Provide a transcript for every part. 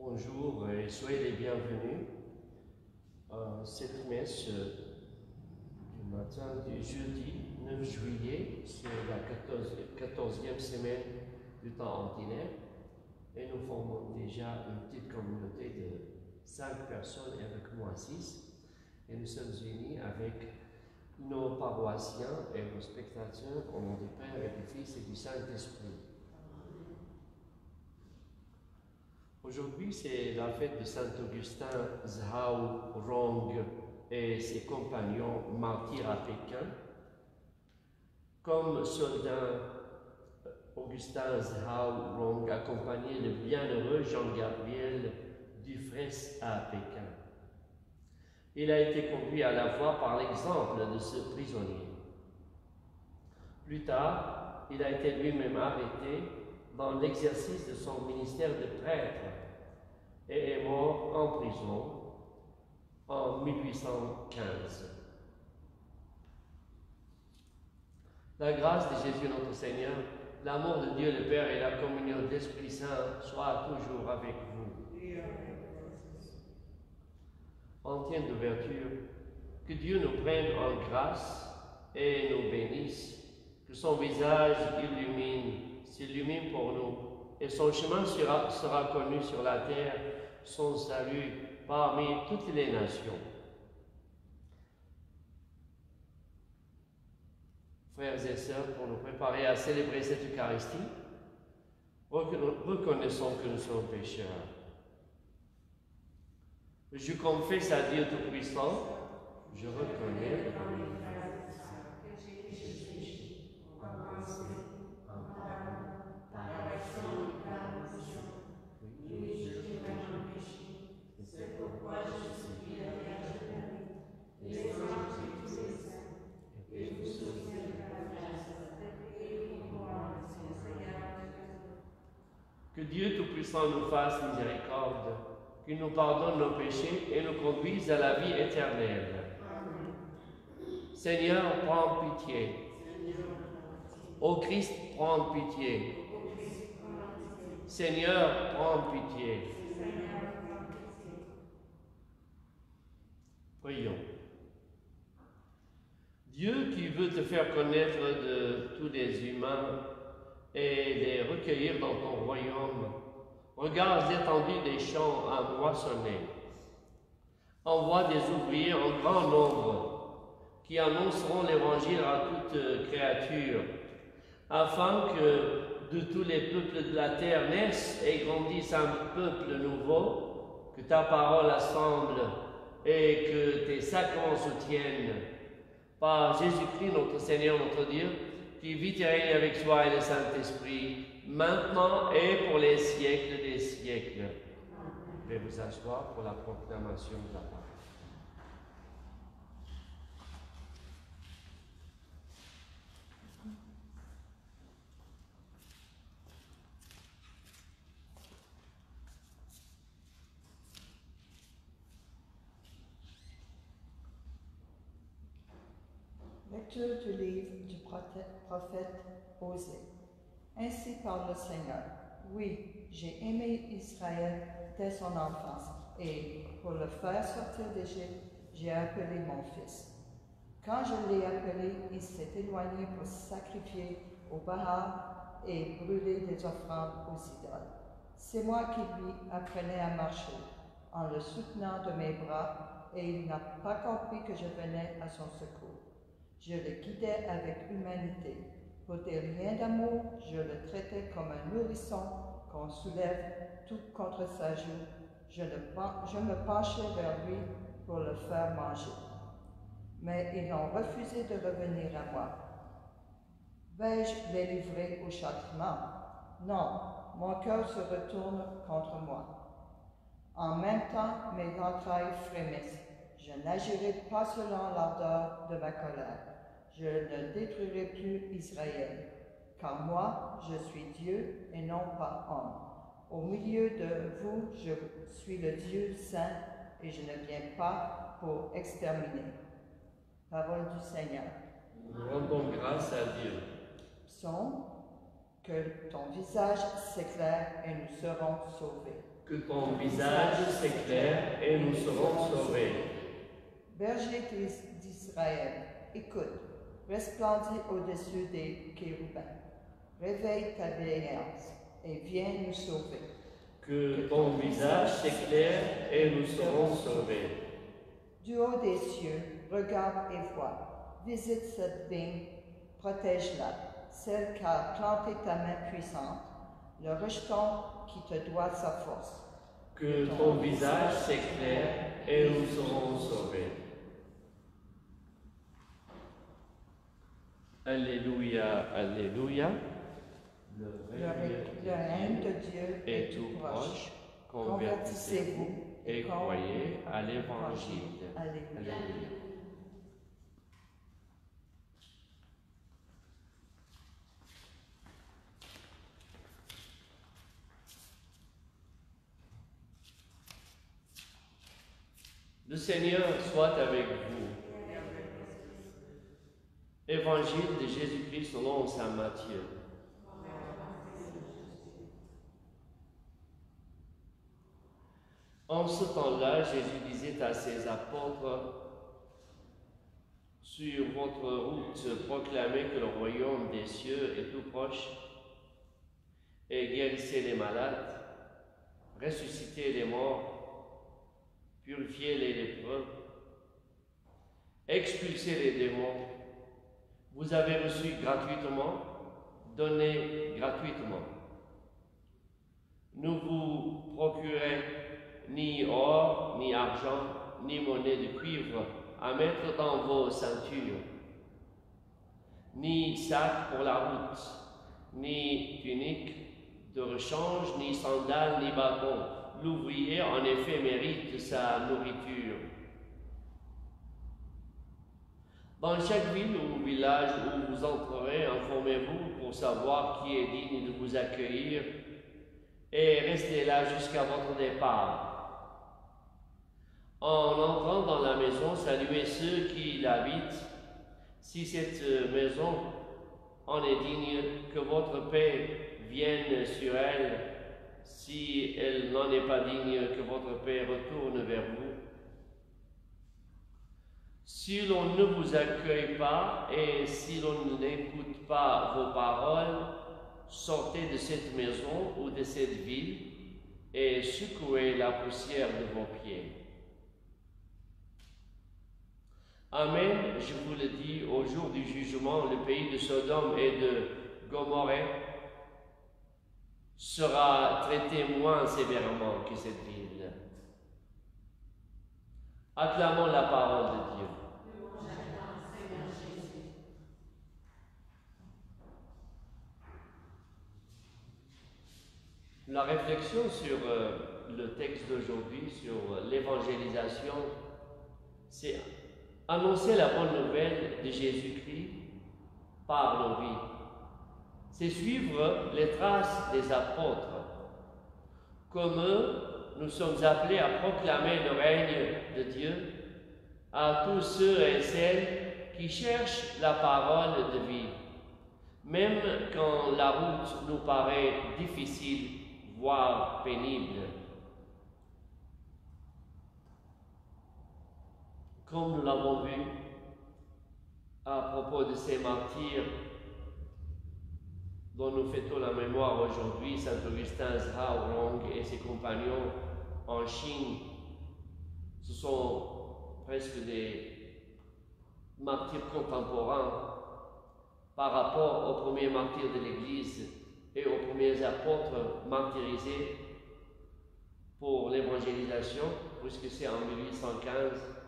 Bonjour et soyez les bienvenus à cette messe du matin du jeudi 9 juillet. C'est la 14e semaine du temps ordinaire et nous formons déjà une petite communauté de 5 personnes et avec moi 6. Et nous sommes unis avec nos paroissiens et nos spectateurs au nom du Père et du Fils et du Saint-Esprit. Aujourd'hui, c'est la fête de Saint-Augustin Zhao Rong et ses compagnons martyrs à Pékin. Comme soldat, Augustin Zhao Rong accompagnait le bienheureux Jean-Gabriel Dufresne à Pékin. Il a été conduit à la voie par l'exemple de ce prisonnier. Plus tard, il a été lui-même arrêté dans l'exercice de son ministère de prêtre et est mort en prison en 1815. La grâce de Jésus notre Seigneur l'amour de Dieu le Père et la communion de l'Esprit Saint soient toujours avec vous. En temps d'ouverture, que Dieu nous prenne en grâce et nous bénisse, que son visage s'illumine pour nous, et son chemin sera connu sur la terre, son salut parmi toutes les nations. Frères et sœurs, pour nous préparer à célébrer cette Eucharistie, reconnaissons que nous sommes pécheurs. Je confesse à Dieu Tout-Puissant, je reconnais que Dieu Tout-Puissant nous fasse miséricorde, qu'il nous pardonne nos péchés et nous conduise à la vie éternelle. Seigneur, prends pitié. Ô Christ, prends pitié. Seigneur, prends pitié. Prions. Dieu qui veut te faire connaître de tous les humains et les recueillir dans ton royaume, regarde l'étendue des champs à moissonner. Envoie des ouvriers en grand nombre qui annonceront l'Évangile à toute créature, afin que de tous les peuples de la terre naissent et grandissent un peuple nouveau, que ta parole assemble et que tes sacrements soutiennent. Par Jésus-Christ, notre Seigneur, notre Dieu, qui vit et règne avec toi et le Saint-Esprit, maintenant et pour les siècles des siècles. Je vais vous asseoir pour la proclamation de la parole. Lecture du livre du prophète Osée. Ainsi parle le Seigneur. Oui, j'ai aimé Israël dès son enfance, et pour le faire sortir d'Égypte, j'ai appelé mon fils. Quand je l'ai appelé, il s'est éloigné pour sacrifier au Baal et brûler des offrandes aux idoles. C'est moi qui lui apprenais à marcher, en le soutenant de mes bras, et il n'a pas compris que je venais à son secours. Je le guidais avec humanité. Pour des liens d'amour, je le traitais comme un nourrisson qu'on soulève tout contre sa joue. Je me penchais vers lui pour le faire manger. Mais ils ont refusé de revenir à moi. Vais-je les livrer au châtiment? Non, mon cœur se retourne contre moi. En même temps, mes entrailles frémissent. Je n'agirai pas selon l'ardeur de ma colère. Je ne détruirai plus Israël, car moi, je suis Dieu et non pas homme. Au milieu de vous, je suis le Dieu saint et je ne viens pas pour exterminer. Parole du Seigneur. Nous rendons grâce à Dieu. Psaume, que ton visage s'éclaire et nous serons sauvés. Que ton visage s'éclaire et nous serons sauvés. Berger d'Israël, écoute. Resplendis au-dessus des chérubins. Réveille ta déliance et viens nous sauver. Que ton visage s'éclaire et nous serons sauvés. Du haut des cieux, regarde et vois. Visite cette vigne, protège-la, celle qu'a planté ta main puissante, le rejeton qui te doit sa force. Que ton visage s'éclaire et nous serons sauvés. Alléluia, Alléluia. Le règne de Dieu est tout proche. Convertissez-vous et croyez à l'Évangile. Alléluia. Le Seigneur soit avec vous. Évangile de Jésus-Christ selon saint Matthieu. En ce temps-là, Jésus disait à ses apôtres, « Sur votre route, proclamez que le royaume des cieux est tout proche, et guérissez les malades, ressuscitez les morts, purifiez les lépreux, expulsez les démons. Vous avez reçu gratuitement, donnez gratuitement. Ne vous procurez ni or, ni argent, ni monnaie de cuivre à mettre dans vos ceintures, ni sac pour la route, ni tunique de rechange, ni sandales, ni bâton. L'ouvrier, en effet, mérite sa nourriture. Dans chaque ville ou village où vous entrerez, informez-vous pour savoir qui est digne de vous accueillir et restez là jusqu'à votre départ. En entrant dans la maison, saluez ceux qui l'habitent. Si cette maison en est digne, que votre paix vienne sur elle. Si elle n'en est pas digne, que votre paix retourne vers vous. Si l'on ne vous accueille pas et si l'on n'écoute pas vos paroles, sortez de cette maison ou de cette ville et secouez la poussière de vos pieds. Amen, je vous le dis, au jour du jugement, le pays de Sodome et de Gomorrhe sera traité moins sévèrement que cette ville. Acclamons la parole de Dieu. La réflexion sur le texte d'aujourd'hui, sur l'évangélisation, c'est annoncer la bonne nouvelle de Jésus-Christ par nos vies. C'est suivre les traces des apôtres. Comme eux, nous sommes appelés à proclamer le règne de Dieu à tous ceux et celles qui cherchent la parole de vie, même quand la route nous paraît difficile, voire pénible. Comme nous l'avons vu à propos de ces martyrs dont nous fêtons la mémoire aujourd'hui, Saint Augustin Zhaorong et ses compagnons en Chine, ce sont presque des martyrs contemporains par rapport aux premiers martyrs de l'Église et aux premiers apôtres martyrisés pour l'évangélisation, puisque c'est en 1815.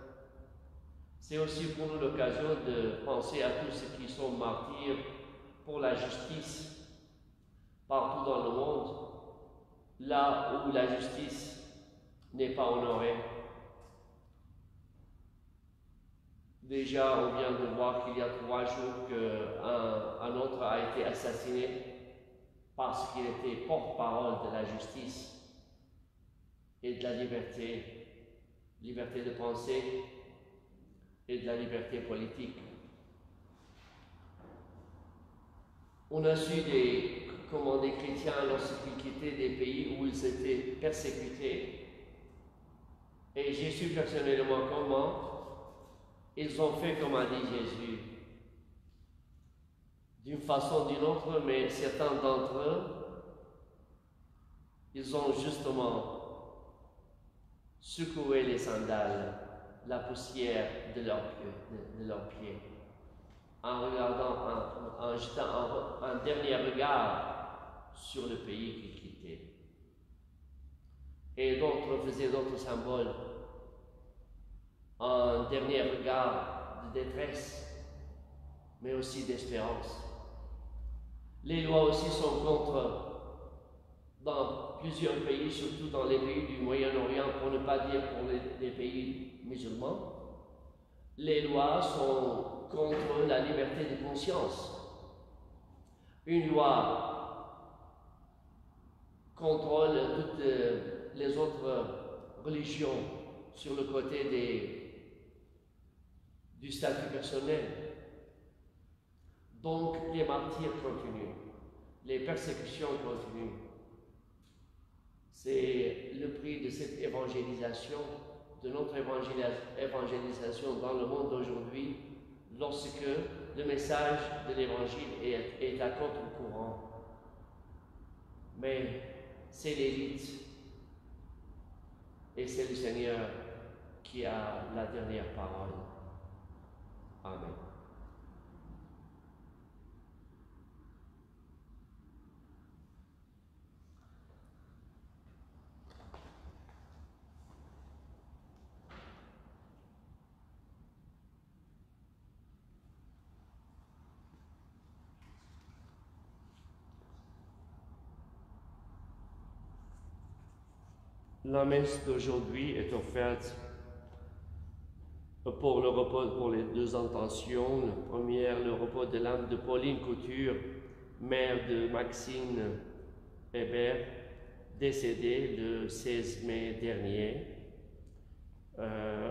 C'est aussi pour nous l'occasion de penser à tous ceux qui sont martyrs pour la justice partout dans le monde, là où la justice n'est pas honorée. Déjà, on vient de voir qu'il y a 3 jours qu'un autre a été assassiné parce qu'il était porte-parole de la justice et de la liberté de pensée et de la liberté politique. On a su comment des chrétiens, lorsqu'ils quittaient des pays où ils étaient persécutés, et j'ai su personnellement comment, ils ont fait comme a dit Jésus, d'une façon ou d'une autre, mais certains d'entre eux, ils ont justement secoué les sandales, la poussière de leurs pieds, en regardant, en jetant un dernier regard sur le pays qu'ils quittaient. Et d'autres faisaient d'autres symboles, un dernier regard de détresse, mais aussi d'espérance. Les lois aussi sont contre, dans plusieurs pays, surtout dans les pays du Moyen-Orient, pour ne pas dire pour les pays musulmans, les lois sont contre la liberté de conscience. Une loi contrôle toutes les autres religions sur le côté du statut personnel. Donc les martyrs continuent, les persécutions continuent. C'est le prix de cette évangélisation, de notre évangélisation dans le monde d'aujourd'hui, lorsque le message de l'Évangile est à contre-courant. Mais c'est l'élite et c'est le Seigneur qui a la dernière parole. Amen. La messe d'aujourd'hui est offerte pour le repos, pour les deux intentions. La première, le repos de l'âme de Pauline Couture, mère de Maxime Hébert, décédée le 16 mai dernier.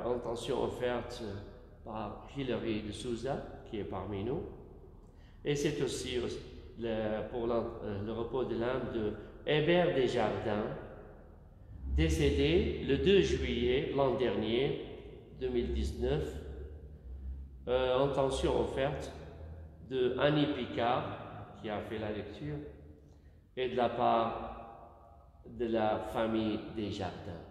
Intention offerte par Hilary de Souza, qui est parmi nous. Et c'est aussi pour le repos de l'âme de Hébert Desjardins, décédé le 2 juillet l'an dernier, 2019, intention offerte de Annie Picard, qui a fait la lecture, et de la part de la famille Desjardins.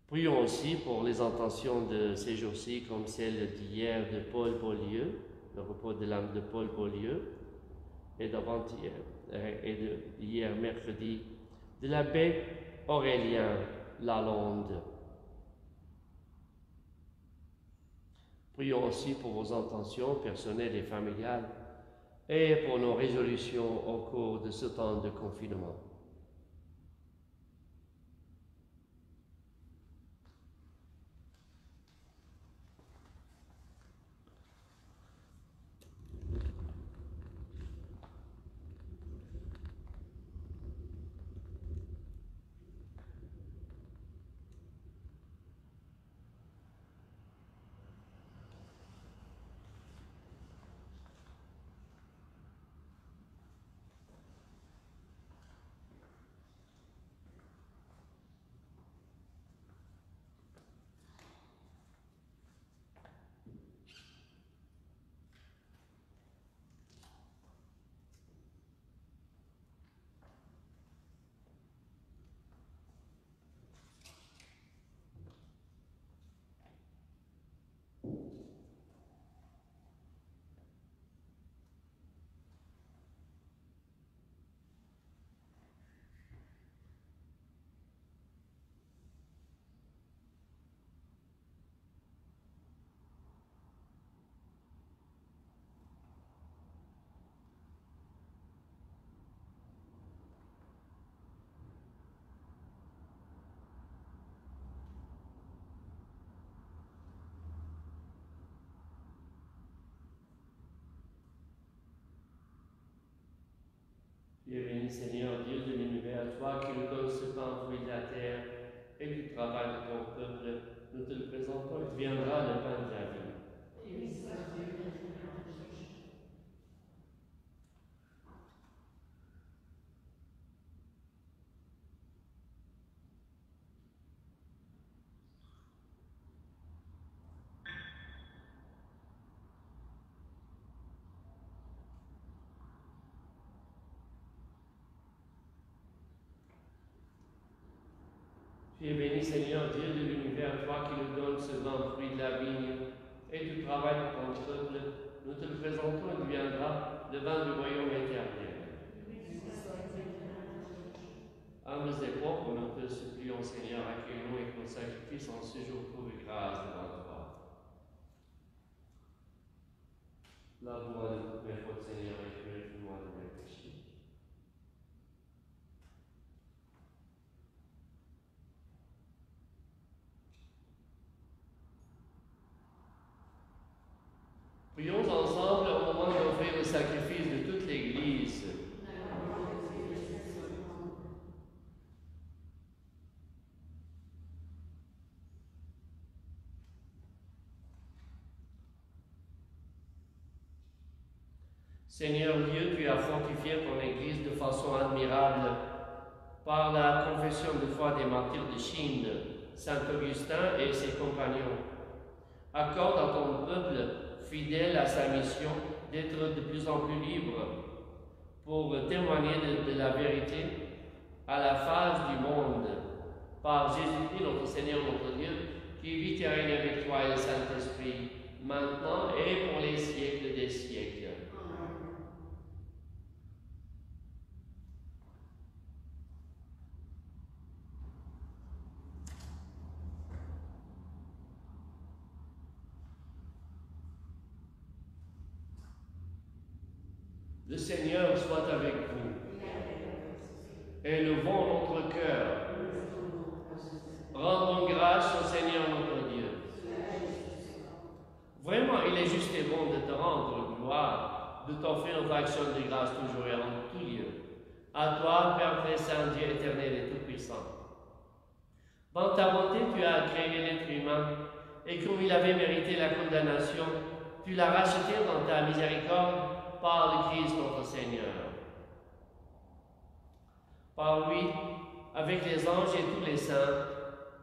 Prions aussi pour les intentions de ces jours-ci, comme celle d'hier de Paul Beaulieu, le repos de l'âme de Paul Beaulieu, et d'avant-hier, et de hier mercredi, de l'abbé Aurélien Lalonde. Prions aussi pour vos intentions personnelles et familiales et pour nos résolutions au cours de ce temps de confinement. Dieu béni Seigneur, Dieu de l'univers, toi qui nous donnes ce pain fruit de la terre et du travail de ton peuple, nous te le présentons et viendra le pain de la vie. Tu es béni Seigneur, Dieu de l'univers, toi qui nous donnes ce vin fruit de la vigne et du travail de ton peuple, nous te le présentons et viendra le vin du royaume éternel. Humbles et pauvres, nous te supplions Seigneur, accueille-nous avec nos sacrifices en ce jour trouvé grâce devant toi. Lave-moi de toutes mes fautes Seigneur et purifie-moi de mes péchés. Prions ensemble au moment d'offrir le sacrifice de toute l'Église. Seigneur Dieu, tu as fortifié ton Église de façon admirable par la confession de foi des martyrs de Chine, Saint Augustin et ses compagnons. Accorde à ton peuple fidèle à sa mission d'être de plus en plus libre pour témoigner de la vérité à la face du monde, par Jésus-Christ, notre Seigneur, notre Dieu, qui vit et règne avec toi et le Saint-Esprit, maintenant et pour les siècles des siècles. Le Seigneur soit avec vous. Élevons notre cœur. Rendons grâce au Seigneur notre Dieu. Vraiment, il est juste et bon de te rendre gloire, de t'offrir notre action de grâce toujours et en tout lieu. À toi, Père très saint, Dieu éternel et tout-puissant. Dans ta bonté, tu as créé l'être humain, et comme il avait mérité la condamnation, tu l'as racheté dans ta miséricorde par le Christ notre Seigneur. Par lui, avec les anges et tous les saints,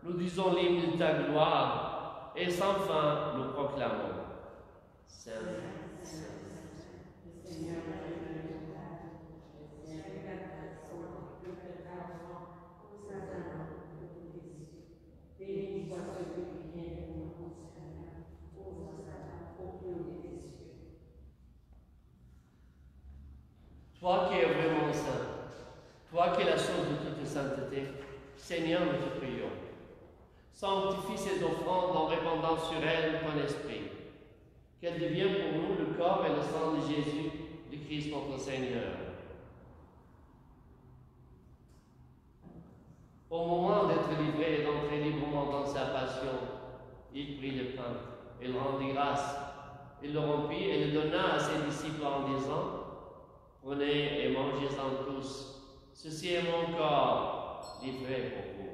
nous disons l'hymne de ta gloire, et sans fin nous proclamons. Saint, Saint, Seigneur, béni soit celui qui vient de nous, Seigneur, au plus haut des cieux. Toi qui es vraiment saint, toi qui es la source de toute sainteté, Seigneur, nous te prions. Sanctifie ces offrandes en répandant sur elles ton esprit, qu'elles deviennent pour nous le corps et le sang de Jésus, du Christ notre Seigneur. Au moment d'être livré et d'entrer librement dans sa passion, il prit le pain, il rendit grâce, il le rompit et le donna à ses disciples en disant: prenez et mangez-en tous, ceci est mon corps livré pour vous.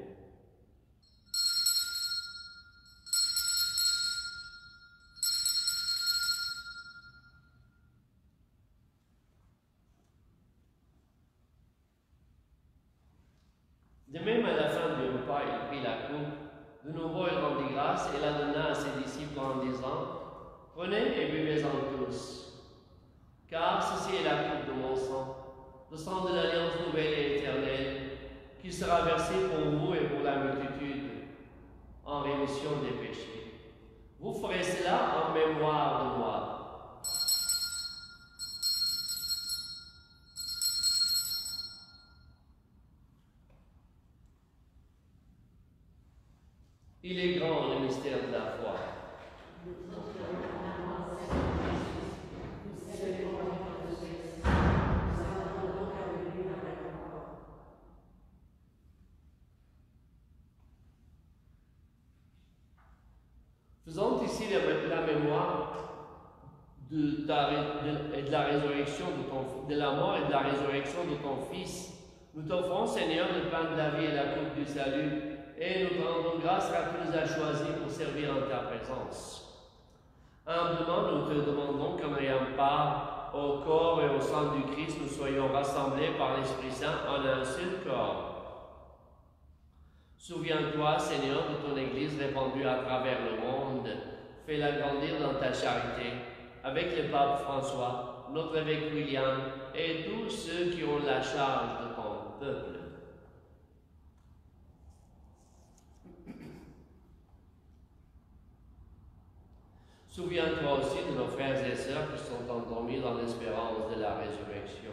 De même, à la fin du repas, il prit la coupe, de nouveau il rendit grâce et la donna à ses disciples en disant: prenez et buvez-en tous, car ceci est la coupe de mon sang, le sang de l'alliance nouvelle et éternelle, qui sera versé pour vous et pour la multitude, en rémission des péchés. Vous ferez cela en mémoire de moi. Il est grand le mystère de la foi. Faisons ici la mémoire de la résurrection de la mort et de la résurrection de ton Fils. Nous t'offrons, Seigneur, le pain de la vie et la coupe du salut, et nous te rendons grâce car tu nous as choisis pour servir en ta présence. Humblement, nous te demandons qu'en ayant part au corps et au sang du Christ, nous soyons rassemblés par l'Esprit Saint en un seul corps. Souviens-toi, Seigneur, de ton Église répandue à travers le monde. Fais-la grandir dans ta charité, avec le pape François, notre évêque William et tous ceux qui ont la charge de ton peuple. Souviens-toi aussi de nos frères et sœurs qui sont endormis dans l'espérance de la résurrection.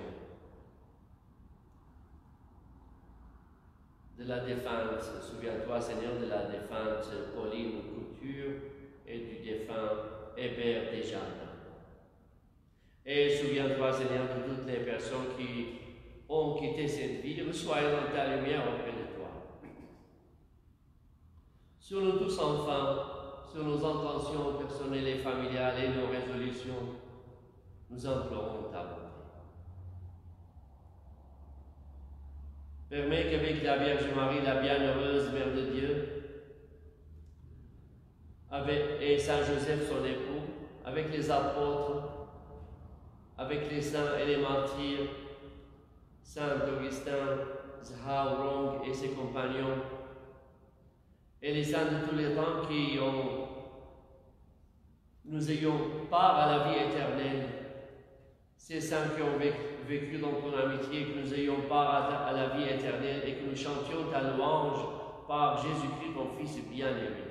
De la défunte, souviens-toi, Seigneur, de la défunte Pauline Couture et du défunt Hébert Desjardins. Et souviens-toi, Seigneur, de toutes les personnes qui ont quitté cette vie, reçois dans ta lumière auprès de toi. Sur nous tous, enfin, sur nos intentions personnelles et familiales et nos résolutions, nous implorons ta bonté. Permets qu'avec la Vierge Marie, la bienheureuse Mère de Dieu, et Saint Joseph, son époux, avec les apôtres, avec les saints et les martyrs, Saint Augustin, Zhao Rong et ses compagnons, et les saints de tous les temps nous ayons part à la vie éternelle. Ces saints qui ont vécu dans ton amitié, que nous ayons part à la vie éternelle et que nous chantions ta louange par Jésus-Christ, ton Fils bien-aimé.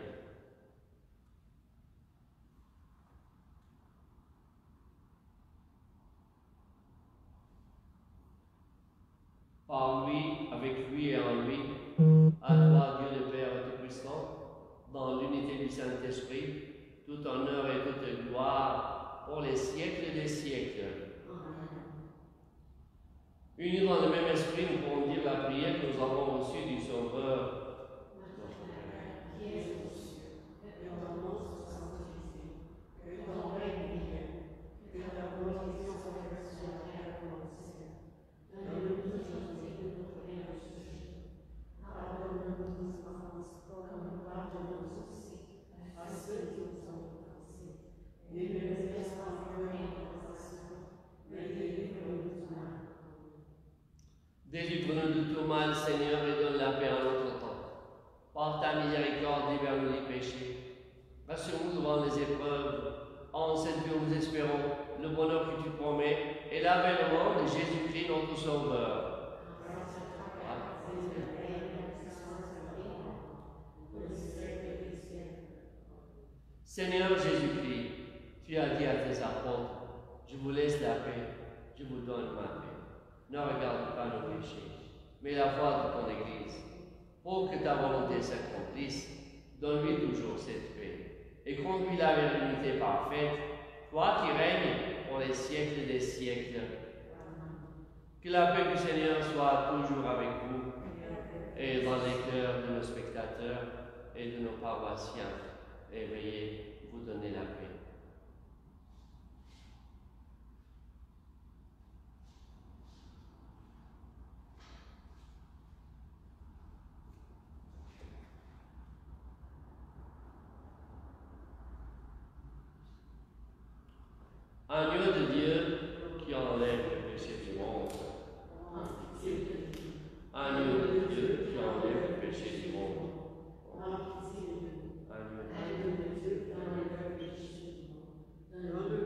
Par lui, avec lui et en lui, à toi, Dieu le Père Tout-Puissant, dans l'unité du Saint-Esprit, tout honneur et toute gloire pour les siècles des siècles. Unis dans le même esprit, nous pourrons dire la prière que nous avons reçue du Sauveur. Notre Père, qui es aux cieux, que ton nom soit sanctifié, que ton règne vienne, que ta volonté soit faite sur la terre comme au ciel. Donne-nous aujourd'hui notre pain de ce jour. Pardonne-nous nos offenses, comme nous pardonnons aussi à ceux qui nous ont offensés. Et ne nous laisse pas entrer en tentation, mais délivre-nous du mal. Délivre-nous de tout mal, Seigneur, et donne la paix à notre temps. Par ta miséricorde, libère-nous des péchés. Rassure-nous devant les épreuves. En cette vie, nous espérons le bonheur que tu promets et l'avènement de Jésus-Christ, notre Sauveur. Seigneur Jésus-Christ, tu as dit à tes apôtres, je vous laisse la paix, je vous donne ma paix. Ne regarde pas nos péchés, mais la foi de ton Église. Pour que ta volonté s'accomplisse, donne-lui toujours cette paix et conduis-la vers l'unité parfaite, toi qui règnes pour les siècles des siècles. Que la paix du Seigneur soit toujours avec vous et dans les cœurs de nos spectateurs et de nos paroissiens. Et veuillez vous donner la paix. Agneau de Dieu qui enlève le péché du monde. Agneau de Dieu qui enlève le péché du monde. Agneau de Dieu qui enlève le péché du monde.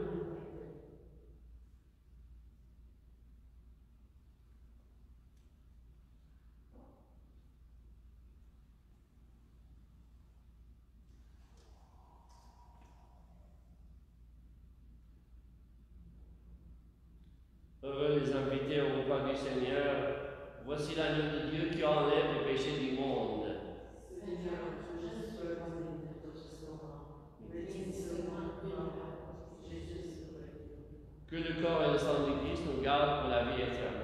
Heureux les invités au repas du Seigneur. Voici l'agneau de Dieu qui enlève le péché du monde. Seigneur, je suis conduit de ton restaurant, mais dis seulement une parole, Jésus serait. Que le corps et le sang du Christ nous gardent pour la vie éternelle.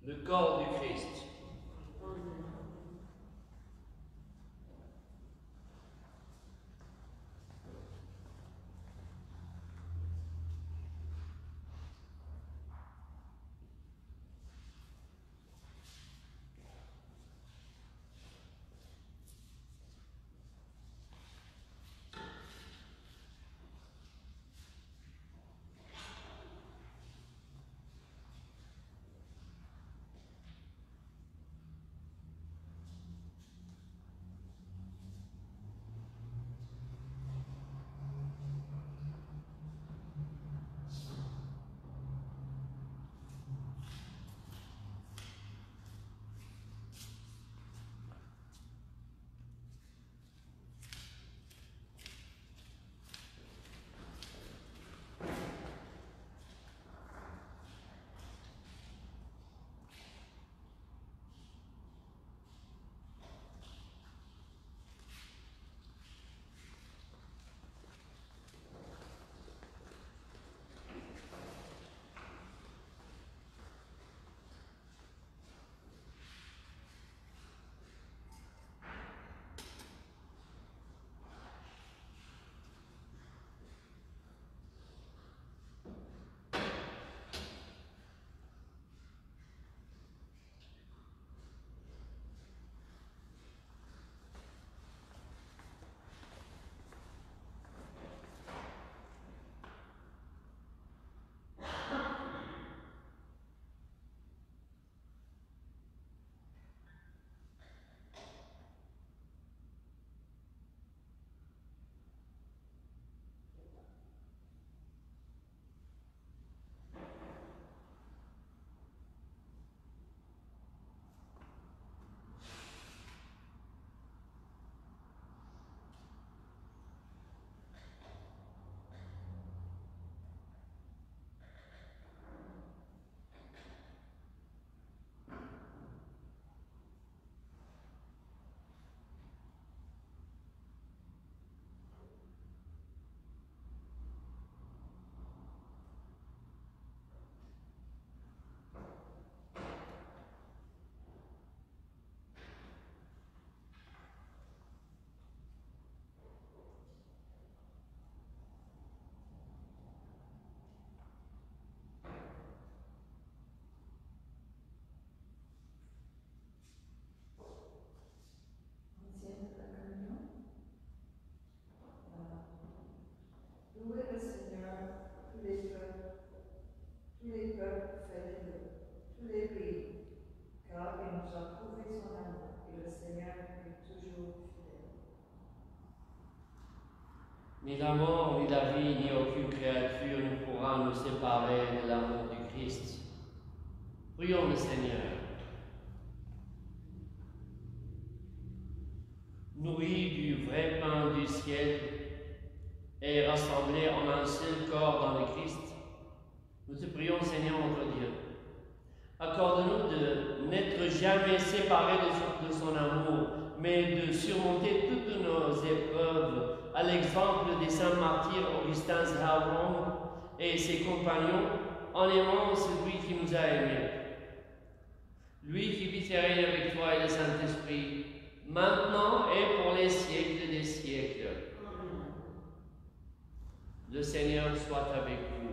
Le corps du Christ. tous les peuples, faites-le, tous les pays, car il nous a prouvé son amour et le Seigneur est toujours fidèle. Ni la mort, ni la vie, ni aucune créature ne pourra nous séparer de l'amour du Christ. Prions le Seigneur. Nourris du vrai pain du ciel et rassemblés en un seul corps dans le Christ, nous te prions, Seigneur notre Dieu. Accorde-nous de n'être jamais séparés de son amour, mais de surmonter toutes nos épreuves à l'exemple des saints martyrs Augustin Zharon et ses compagnons, en aimant celui qui nous a aimés. Lui qui vit et règne avec toi et le Saint-Esprit, maintenant et pour les siècles des siècles. Le Seigneur soit avec vous.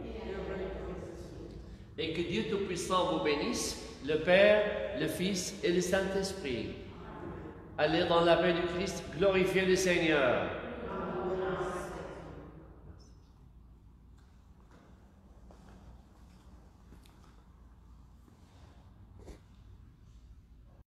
Et que Dieu Tout-Puissant vous bénisse, le Père, le Fils et le Saint-Esprit. Allez dans la paix du Christ, glorifiez le Seigneur.